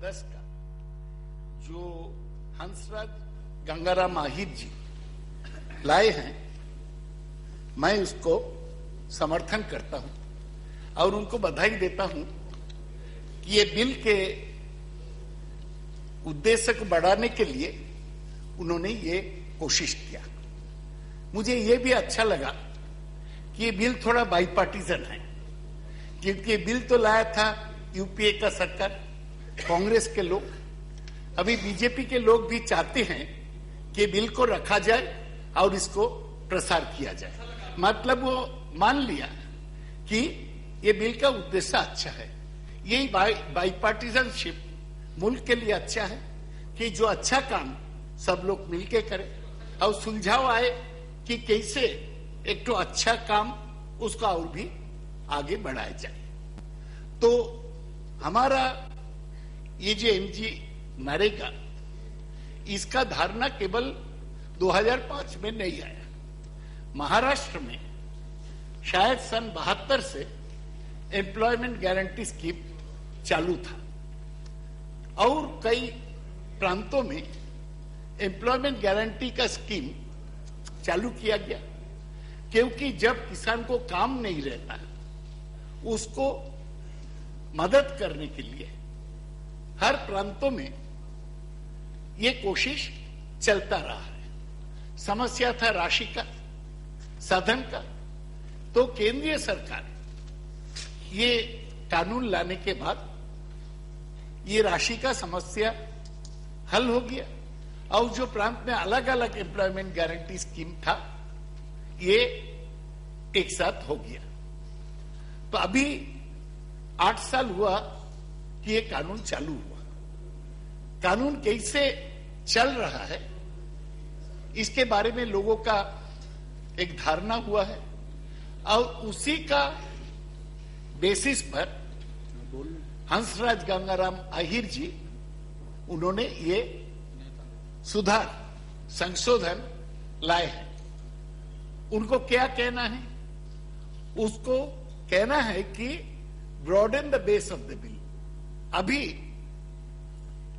कांग्रेस का जो हंसराज गंगाराम आहिर जी लाए हैं, मैं उसको समर्थन करता हूं और उनको बधाई देता हूं कि ये बिल के उद्देश्य को बढ़ाने के लिए उन्होंने ये कोशिश किया। मुझे ये भी अच्छा लगा कि ये बिल थोड़ा बाईपार्टीजन है, क्योंकि बिल तो लाया था यूपीए का सरकार, कांग्रेस के लोग। अभी बीजेपी के लोग भी चाहते हैं कि बिल को रखा जाए और इसको प्रसार किया जाए। मतलब वो मान लिया कि ये बिल का उद्देश्य अच्छा है। यही बाईपार्टीजनशिप मुल्क के लिए अच्छा है कि जो अच्छा काम सब लोग मिलके करें और सुलझाव आए कि कैसे एक तो अच्छा काम उसका और भी आगे बढ़ाया जाए। तो हमारा ये जो एमजी नरेगा, इसका धारणा केवल 2005 में नहीं आया। महाराष्ट्र में शायद सन 72 से एम्प्लॉयमेंट गारंटी स्कीम चालू था और कई प्रांतों में एम्प्लॉयमेंट गारंटी का स्कीम चालू किया गया, क्योंकि जब किसान को काम नहीं रहता उसको मदद करने के लिए हर प्रांतों में ये कोशिश चलता रहा है। समस्या था राशि का, साधन का, तो केंद्रीय सरकार ये कानून लाने के बाद ये राशि का समस्या हल हो गया और जो प्रांत में अलग अलग एम्प्लॉयमेंट गारंटी स्कीम था ये एक साथ हो गया। तो अभी 8 साल हुआ कि ये कानून चालू हुआ। कानून कैसे चल रहा है इसके बारे में लोगों का एक धारणा हुआ है और उसी का बेसिस पर हंसराज गंगाराम आहिर जी उन्होंने ये सुधार संशोधन लाए हैं। उनको क्या कहना है? उसको कहना है कि broaden the base of the bill. अभी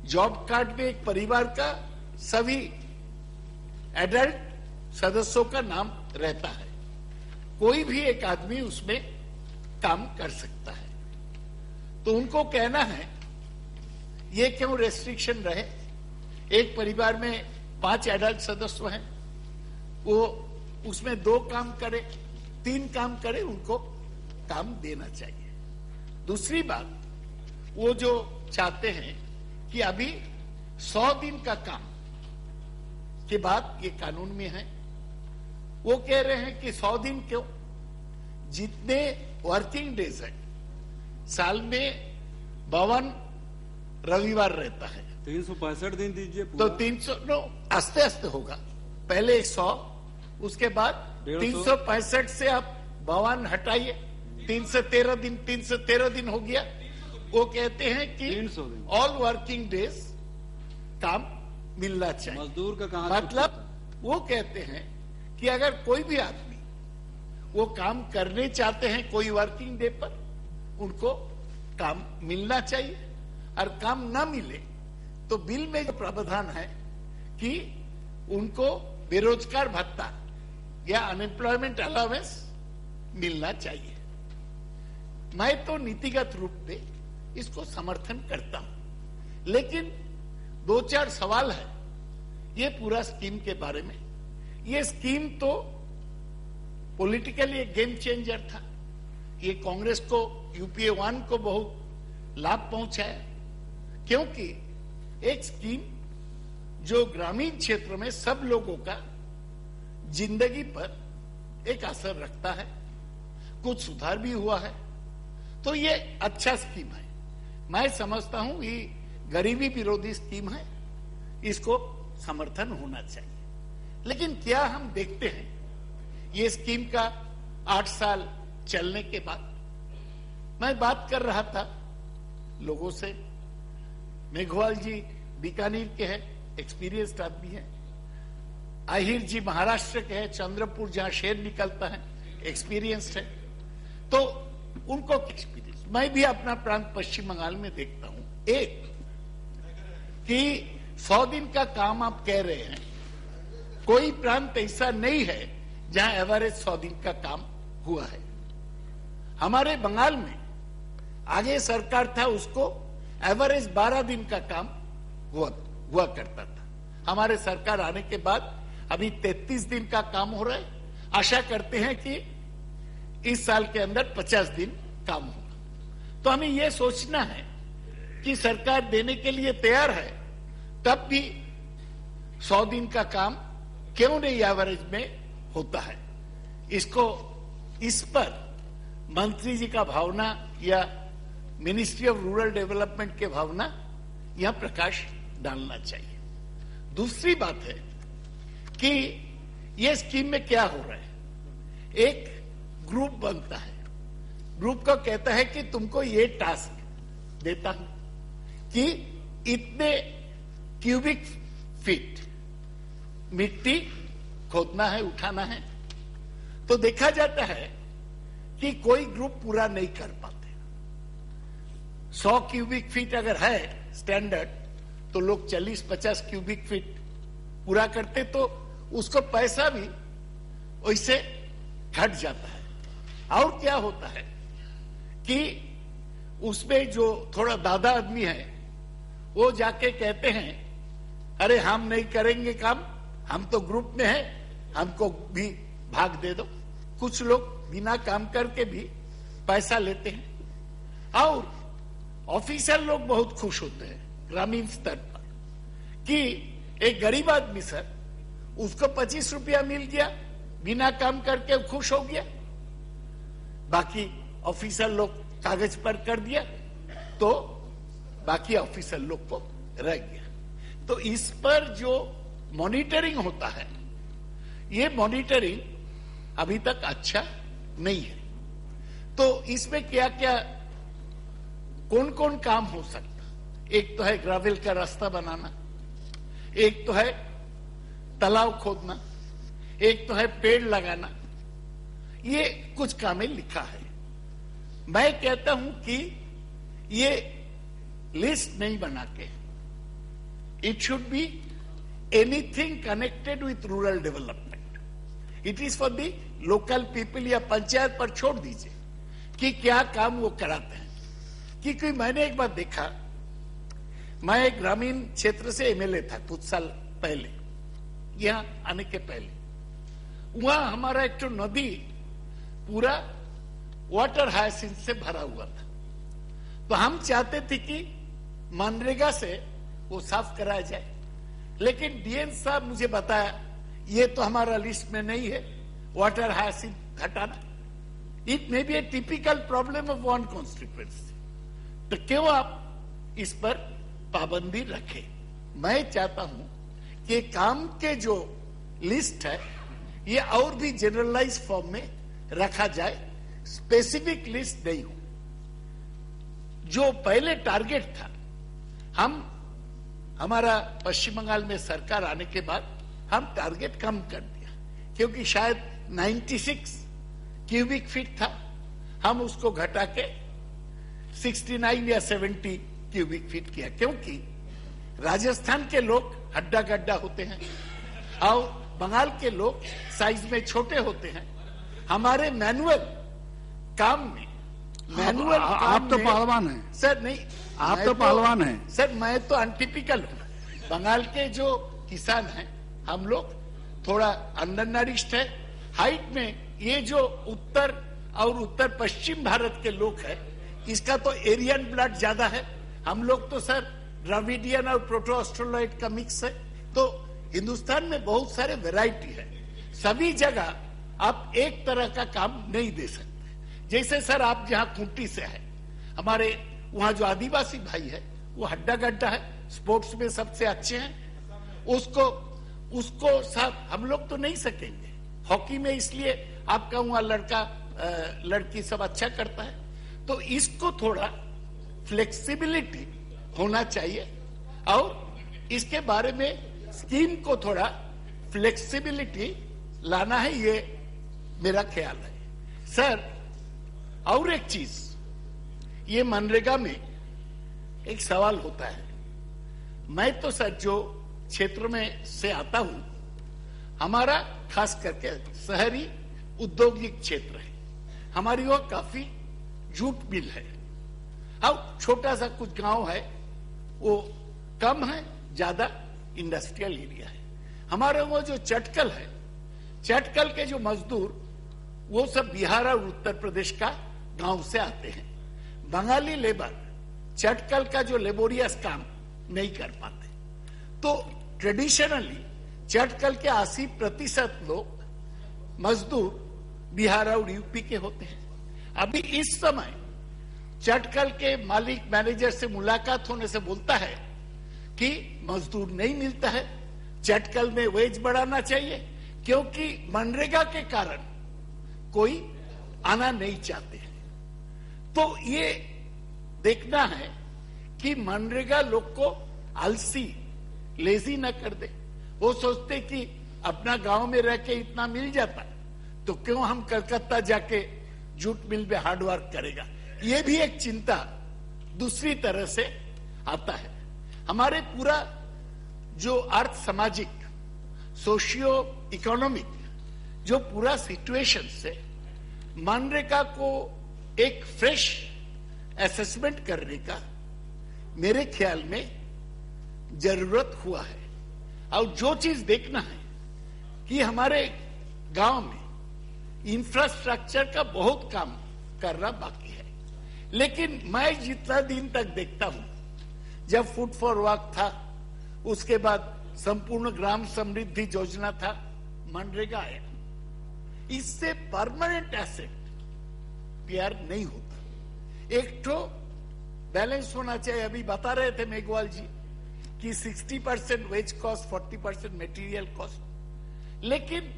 जॉब कार्ड में एक परिवार का सभी एडल्ट सदस्यों का नाम रहता है, कोई भी एक आदमी उसमें काम कर सकता है। तो उनको कहना है ये क्यों रेस्ट्रिक्शन रहे? एक परिवार में 5 एडल्ट सदस्य हैं, वो उसमें 2 काम करे, 3 काम करे, उनको काम देना चाहिए। दूसरी बात, वो जो चाहते हैं कि अभी 100 दिन का काम के बाद ये कानून में है, वो कह रहे हैं कि 100 दिन क्यों? जितने वर्किंग डेज है साल में 52 रविवार रहता है, 365 दिन दीजिए तो 300 आस्ते आस्ते होगा। पहले 100, उसके बाद 365 से आप 52 हटाइए, 313 दिन हो गया। वो कहते हैं कि ऑल वर्किंग डेज काम मिलना चाहिए। मजदूर का कहां? मतलब वो कहते हैं कि अगर कोई भी आदमी वो काम करने चाहते हैं कोई वर्किंग डे पर, उनको काम मिलना चाहिए, और काम ना मिले तो बिल में जो प्रावधान है कि उनको बेरोजगार भत्ता या अनएम्प्लॉयमेंट अलाउंस मिलना चाहिए। मैं तो नीतिगत रूप में इसको समर्थन करता हूं, लेकिन 2-4 सवाल है ये पूरा स्कीम के बारे में। ये स्कीम तो पॉलिटिकली एक गेम चेंजर था। ये कांग्रेस को, यूपीए 1 को बहुत लाभ पहुंचाया, क्योंकि एक स्कीम जो ग्रामीण क्षेत्र में सब लोगों का जिंदगी पर एक असर रखता है, कुछ सुधार भी हुआ है, तो ये अच्छा स्कीम है। मैं समझता हूं ये गरीबी विरोधी स्कीम है, इसको समर्थन होना चाहिए। लेकिन क्या हम देखते हैं ये स्कीम का 8 साल चलने के बाद? मैं बात कर रहा था लोगों से, मेघवाल जी बीकानेर के हैं, एक्सपीरियंस्ड आदमी है, आहिर जी महाराष्ट्र के हैं, चंद्रपुर जहां शेर निकलता है, एक्सपीरियंस्ड है। तो उनको एक्सपीरियंस, मैं भी अपना प्रांत पश्चिम बंगाल में देखता हूं, एक कि 100 दिन का काम आप कह रहे हैं, कोई प्रांत ऐसा नहीं है जहां एवरेज 100 दिन का काम हुआ है। हमारे बंगाल में आगे सरकार था, उसको एवरेज 12 दिन का काम हुआ करता था। हमारे सरकार आने के बाद अभी 33 दिन का काम हो रहा है। आशा करते हैं कि इस साल के अंदर 50 दिन काम होगा। तो हमें यह सोचना है कि सरकार देने के लिए तैयार है, तब भी 100 दिन का काम क्यों नहीं एवरेज में होता है। इस पर मंत्री जी का भावना या मिनिस्ट्री ऑफ रूरल डेवलपमेंट के भावना यह प्रकाश डालना चाहिए। दूसरी बात है कि यह स्कीम में क्या हो रहा है। एक ग्रुप बनता है, ग्रुप को कहता है कि तुमको ये टास्क देता हूं कि इतने क्यूबिक फीट मिट्टी खोदना है, उठाना है। तो देखा जाता है कि कोई ग्रुप पूरा नहीं कर पाते। 100 क्यूबिक फीट अगर है स्टैंडर्ड, तो लोग 40-50 क्यूबिक फीट पूरा करते, तो उसको पैसा भी वैसे घट जाता है। और क्या होता है कि उसमें जो थोड़ा दादा आदमी है, वो जाके कहते हैं, अरे हम नहीं करेंगे काम, हम तो ग्रुप में हैं, हमको भी भाग दे दो। कुछ लोग बिना काम करके भी पैसा लेते हैं। और ऑफिसर लोग बहुत खुश होते हैं ग्रामीण स्तर पर कि एक गरीब आदमी सर, उसको 25 रुपया मिल गया, बिना काम करके खुश हो गया। बाकी ऑफिसर लोग कागज पर कर दिया, तो बाकी ऑफिसर लोग को रह गया। तो इस पर जो मॉनिटरिंग होता है, ये मॉनिटरिंग अभी तक अच्छा नहीं है। तो इसमें क्या क्या कौन कौन काम हो सकता, एक तो है ग्रेवल का रास्ता बनाना, एक तो है तालाब खोदना, एक तो है पेड़ लगाना। ये कुछ कामें लिखा है। मैं कहता हूं कि ये लिस्ट नहीं बना के, it should be anything connected with rural development. It is for the local people, या पंचायत पर छोड़ दीजिए कि क्या काम वो कराते हैं। क्योंकि मैंने एक बार देखा, मैं एक ग्रामीण क्षेत्र से एमएलए था कुछ साल पहले, यहां आने के पहले। वहां हमारा एक तो नदी पूरा वाटर हायसिंथ से भरा हुआ था। तो हम चाहते थे कि मनरेगा से वो साफ कराया जाए, लेकिन डीएन साहब मुझे बताया ये तो हमारा लिस्ट में नहीं है, वाटर हायसिंथ हटाना। It may be A typical problem of one constituency. तो क्यों आप इस पर पाबंदी रखें। मैं चाहता हूं कि काम के जो लिस्ट है, ये और भी जनरलाइज फॉर्म में रखा जाए, स्पेसिफिक लिस्ट नहीं हो। जो पहले टारगेट था, हमारा पश्चिम बंगाल में सरकार आने के बाद हम टारगेट कम कर दिया, क्योंकि शायद 96 क्यूबिक फीट था, हम उसको घटा के 69 या 70 क्यूबिक फीट किया। क्योंकि राजस्थान के लोग हड्डा गड्ढा होते हैं और बंगाल के लोग साइज में छोटे होते हैं। हमारे मैनुअल काम में, आप तो पहलवान हैं सर। नहीं, आप तो पहलवान हैं सर। मैं तो अनटिपिकल हूं। बंगाल के जो किसान हैं, हम लोग थोड़ा अंडर नरिश्ड है हाइट में। ये जो उत्तर और उत्तर पश्चिम भारत के लोग हैं, इसका तो एरियन ब्लड ज्यादा है। हम लोग तो सर द्रविडियन और प्रोटो ऑस्ट्रोलॉइड का मिक्स है। तो हिंदुस्तान में बहुत सारे वैरायटी है। सभी जगह आप एक तरह का काम नहीं दे सकते। जैसे सर आप जहां खूंटी से है, हमारे वहां जो आदिवासी भाई है, वो हड्डा गड्ढा है, स्पोर्ट्स में सबसे अच्छे हैं। उसको साथ हम लोग तो नहीं सकेंगे। हॉकी में इसलिए आपका वहां लड़का लड़की सब अच्छा करता है। तो इसको थोड़ा फ्लेक्सिबिलिटी होना चाहिए और इसके बारे में स्कीम को थोड़ा फ्लेक्सिबिलिटी लाना है, ये मेरा ख्याल है सर। और एक चीज, ये मनरेगा में एक सवाल होता है, मैं तो सर जो क्षेत्र में से आता हूं, हमारा खास करके शहरी औद्योगिक क्षेत्र है, हमारी वो काफी जूट मिल है। अब छोटा सा कुछ गांव है, वो कम है, ज्यादा इंडस्ट्रियल एरिया है। हमारे वो जो चटकल है, चटकल के जो मजदूर वो सब बिहार और उत्तर प्रदेश का गांव से आते हैं। बंगाली लेबर चटकल का जो लेबोरियस काम नहीं कर पाते, तो ट्रेडिशनली चटकल के 80% लोग मजदूर बिहार और यूपी के होते हैं। अभी इस समय चटकल के मालिक मैनेजर से मुलाकात होने से बोलता है कि मजदूर नहीं मिलता है, चटकल में वेज बढ़ाना चाहिए, क्योंकि मनरेगा के कारण कोई आना नहीं चाहते हैं। तो ये देखना है कि मनरेगा लोग को आलसी, लेजी न कर दे। वो सोचते कि अपना गांव में रह के इतना मिल जाता तो क्यों हम कलकत्ता जाके जूट मिल में हार्डवर्क करेगा। ये भी एक चिंता दूसरी तरह से आता है। हमारे पूरा जो अर्थ सामाजिक सोशियो इकोनॉमिक जो पूरा सिचुएशन से मनरेगा को एक फ्रेश असेसमेंट करने का मेरे ख्याल में जरूरत हुआ है। और जो चीज देखना है कि हमारे गांव में इंफ्रास्ट्रक्चर का बहुत काम करना बाकी है। लेकिन मैं जितना दिन तक देखता हूं, जब फूड फॉर वर्क था, उसके बाद संपूर्ण ग्राम समृद्धि योजना था, मनरेगा आया, इससे परमानेंट एसेट तैयार नहीं होता। एक तो बैलेंस होना चाहिए। अभी बता रहे थे मेघवाल जी कि 60% वेज कॉस्ट, 40% मटेरियल कॉस्ट। लेकिन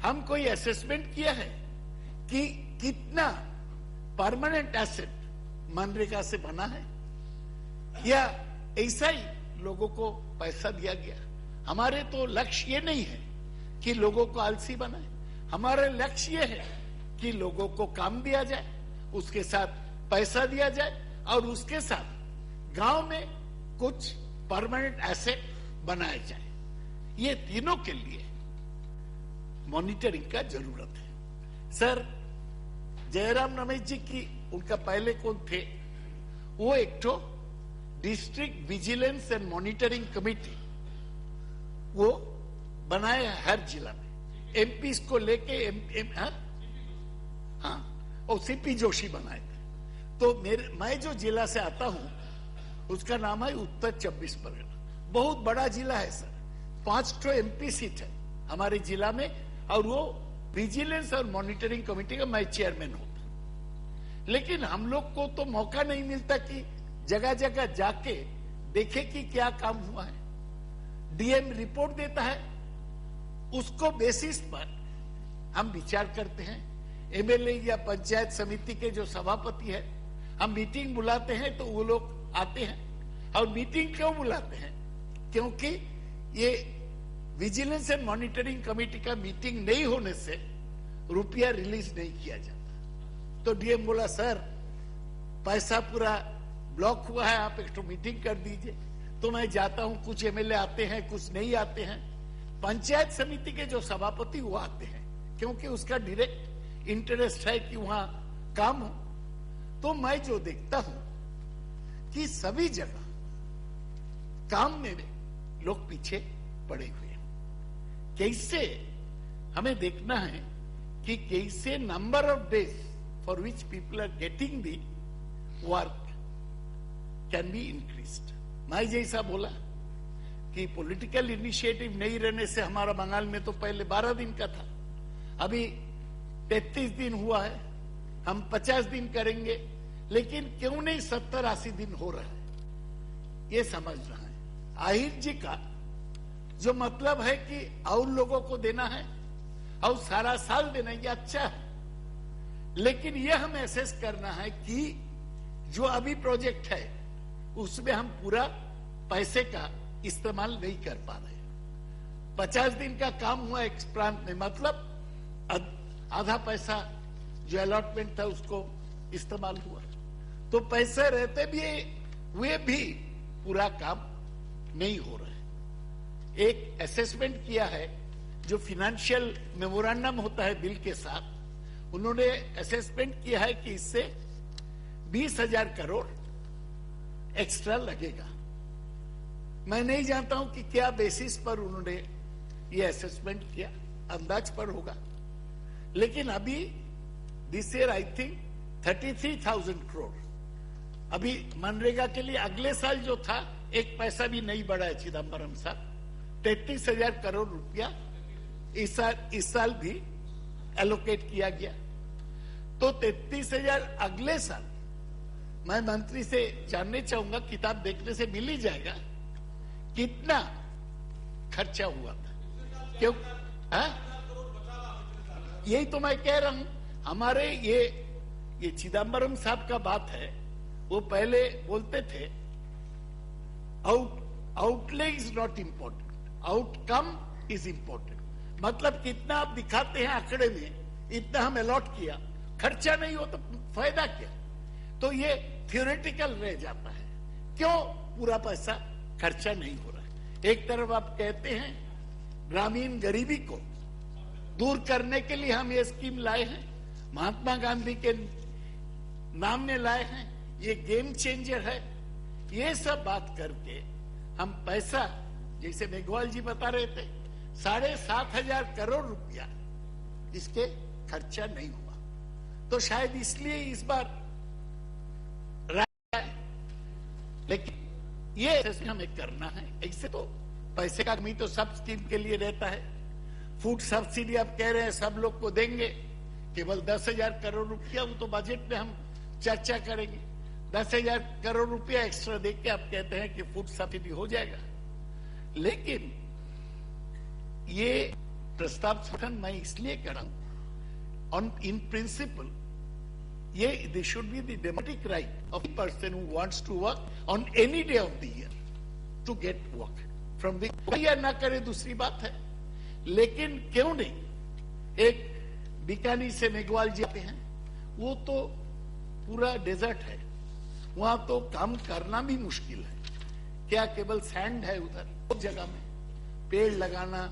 हम कोई असेसमेंट किया है कि कितना परमानेंट एसेट मनरेगा से बना है, या ऐसा ही लोगों को पैसा दिया गया? हमारे तो लक्ष्य ये नहीं है कि लोगों को आलसी बनाए, हमारा लक्ष्य ये है कि लोगों को काम दिया जाए, उसके साथ पैसा दिया जाए, और उसके साथ गांव में कुछ परमानेंट एसेट बनाया जाए। ये तीनों के लिए मॉनिटरिंग का जरूरत है। सर जयराम रमेश जी की, उनका पहले कौन थे, वो एक तो district vigilance and monitoring committee वो बनाया है हर जिला में। एमपी को लेके हाँ, और सीपी जोशी बनाए थे। तो मैं जो जिला से आता हूं उसका नाम है उत्तर 24 परगना। बहुत बड़ा जिला है सर, 5 एमपी सीट है हमारे जिला में, और वो विजिलेंस और मॉनिटरिंग कमेटी का मैं चेयरमैन होता। लेकिन हम लोग को तो मौका नहीं मिलता कि जगह जगह जाके देखे कि क्या काम हुआ है। डीएम रिपोर्ट देता है, उसको बेसिस पर हम विचार करते हैं। एमएलए या पंचायत समिति के जो सभापति है, हम मीटिंग बुलाते हैं तो वो लोग आते हैं। और मीटिंग क्यों बुलाते हैं? क्योंकि ये विजिलेंस एंड मॉनिटरिंग कमेटी का मीटिंग नहीं होने से रुपया रिलीज नहीं किया जाता। तो डीएम बोला, सर पैसा पूरा ब्लॉक हुआ है, आप एक तो मीटिंग कर दीजिए। तो मैं जाता हूं, कुछ एमएलए आते हैं, कुछ नहीं आते हैं। पंचायत समिति के जो सभापति वो आते हैं, क्योंकि उसका डायरेक्ट इंटरेस्ट है कि वहां काम हो। तो मैं जो देखता हूं कि सभी जगह काम में लोग पीछे पड़े हुए हैं। कैसे हमें देखना है कि कैसे number of days for which people are getting the work can be increased. मैं जैसा बोला कि पॉलिटिकल इनिशिएटिव नहीं रहने से हमारा बंगाल में तो पहले 12 दिन का था, अभी 33 दिन हुआ है, हम 50 दिन करेंगे। लेकिन क्यों नहीं 70-80 दिन हो रहा है, ये समझना है। आहिर जी का जो मतलब है कि और लोगों को देना है और सारा साल देना, ये अच्छा है। लेकिन ये हमें एसेस करना है कि जो अभी प्रोजेक्ट है उसमें हम पूरा पैसे का इस्तेमाल नहीं कर पा रहे। 50 दिन का काम हुआ एक प्रांत में, मतलब आधा पैसा जो अलॉटमेंट था उसको इस्तेमाल हुआ। तो पैसे रहते भी हुए भी पूरा काम नहीं हो रहा है। एक असेसमेंट किया है, जो फाइनेंशियल मेमोरेंडम होता है बिल के साथ, उन्होंने असेसमेंट किया है कि इससे 20,000 करोड़ एक्स्ट्रा लगेगा। मैं नहीं जानता हूं कि क्या बेसिस पर उन्होंने ये असेसमेंट किया, अंदाज पर होगा। लेकिन अभी this year I think 33,000 crore अभी मनरेगा के लिए अगले साल जो था, एक पैसा भी नहीं बढ़ा है चिदम्बरम साहब। 33,000 करोड़ रुपया इस साल भी एलोकेट किया गया। तो 33,000 अगले साल मैं मंत्री से जानने चाहूंगा, किताब देखने से मिल ही जाएगा कितना खर्चा हुआ था। क्यों? यही तो मैं कह रहा हूं। हमारे ये चिदम्बरम साहब का बात है, वो पहले बोलते थे outlay is not important, outcome is important. मतलब कितना आप दिखाते हैं आंकड़े में, इतना हम अलॉट किया, खर्चा नहीं हो तो फायदा क्या? तो ये थियोरेटिकल रह जाता है। क्यों पूरा पैसा खर्चा नहीं हो रहा है? एक तरफ आप कहते हैं ग्रामीण गरीबी को दूर करने के लिए हम ये स्कीम लाए हैं, महात्मा गांधी के नाम में लाए हैं, ये गेम चेंजर है। ये सब बात करके हम पैसा, जैसे मेघवाल जी बता रहे थे, 7,500 करोड़ रुपया इसके खर्चा नहीं हुआ। तो शायद इसलिए इस बार रहा है। लेकिन ये हमें करना है। ऐसे तो पैसे का कमी तो सब स्कीम के लिए रहता है। फूड सब्सिडी आप कह रहे हैं सब लोग को देंगे, केवल 10,000 करोड़ रुपया, वो तो बजट में हम चर्चा करेंगे। 10,000 करोड़ रुपया एक्स्ट्रा देके आप कहते हैं कि फूड सब्सिडी हो जाएगा। लेकिन ये प्रस्ताव संगठन मैं इसलिए कर रहा हूं, ऑन इन प्रिंसिपल ये this should be the democratic right of the person who wants to work on any day of the year to get work from the, या ना करे दूसरी बात है। लेकिन क्यों नहीं, एक बीकानेर से मेघवाल जी आते हैं, वो तो पूरा डेजर्ट है, वहां तो काम करना भी मुश्किल है। क्या केवल सैंड है उधर? उस जगह में पेड़ लगाना,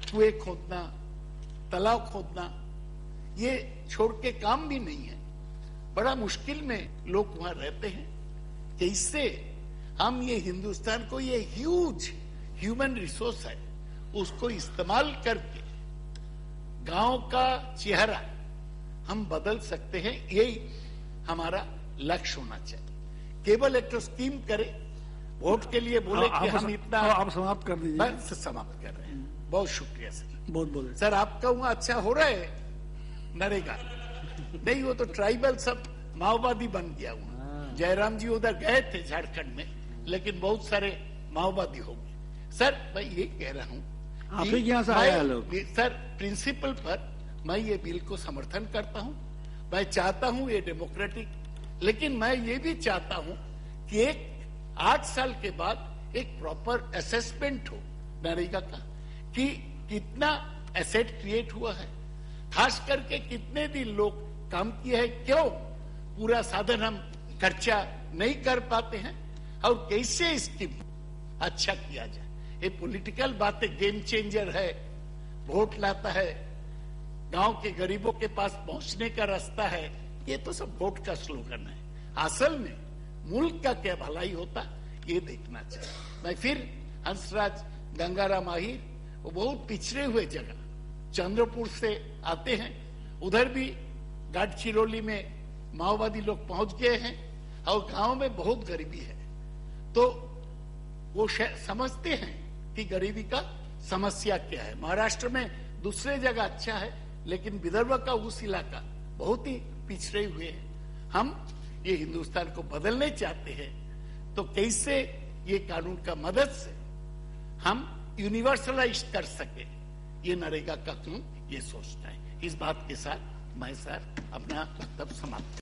कुएं खोदना, तालाब खोदना, ये छोड़ के काम भी नहीं है। बड़ा मुश्किल में लोग वहां रहते हैं। कि इससे हम ये हिंदुस्तान को, ये ह्यूज ह्यूमन रिसोर्स है, उसको इस्तेमाल करके गांव का चेहरा हम बदल सकते हैं। यही हमारा लक्ष्य होना चाहिए। केवल एक तो स्कीम करे, वोट के लिए बोले कि हम इतना, आप समाप्त कर दीजिए। बस समाप्त कर रहे हैं। बहुत शुक्रिया सर। बहुत सर, आपका वहां अच्छा हो रहा है नरेगा? नहीं, वो तो ट्राइबल सब माओवादी बन गया वहां। जयराम जी उधर गए थे झारखंड में, लेकिन बहुत सारे माओवादी हो गए। सर, मैं ये कह रहा हूं, आप ही यहाँ से आए लोग। सर, प्रिंसिपल पर मैं ये बिल को समर्थन करता हूं। मैं चाहता हूं ये डेमोक्रेटिक, लेकिन मैं ये भी चाहता हूं कि एक 8 साल के बाद एक प्रॉपर असेसमेंट हो नरेगा का, कि कितना एसेट क्रिएट हुआ है, खास करके कितने दिन लोग काम किए हैं, क्यों पूरा साधन हम खर्चा नहीं कर पाते हैं, और कैसे स्कीम अच्छा किया जाए। ये पॉलिटिकल बातें गेम चेंजर है, वोट लाता है, गांव के गरीबों के पास पहुंचने का रास्ता है, ये तो सब वोट का स्लोगन है। असल में मुल्क का क्या भलाई होता, ये देखना चाहिए। मैं फिर हंसराज गंगाराम आहिर, वो बहुत पिछड़े हुए जगह चंद्रपुर से आते हैं, उधर भी गढ़चिरौली में माओवादी लोग पहुंच गए हैं, और गांव में बहुत गरीबी है। तो वो समझते हैं कि गरीबी का समस्या क्या है। महाराष्ट्र में दूसरे जगह अच्छा है, लेकिन विदर्भ का उस इलाका बहुत ही पिछड़े हुए हैं। हम ये हिंदुस्तान को बदलने चाहते हैं, तो कैसे ये कानून का मदद से हम यूनिवर्सलाइज कर सके, ये नरेगा का कानून ये सोचता है। इस बात के साथ मैं सर अपना वक्तव्य समाप्त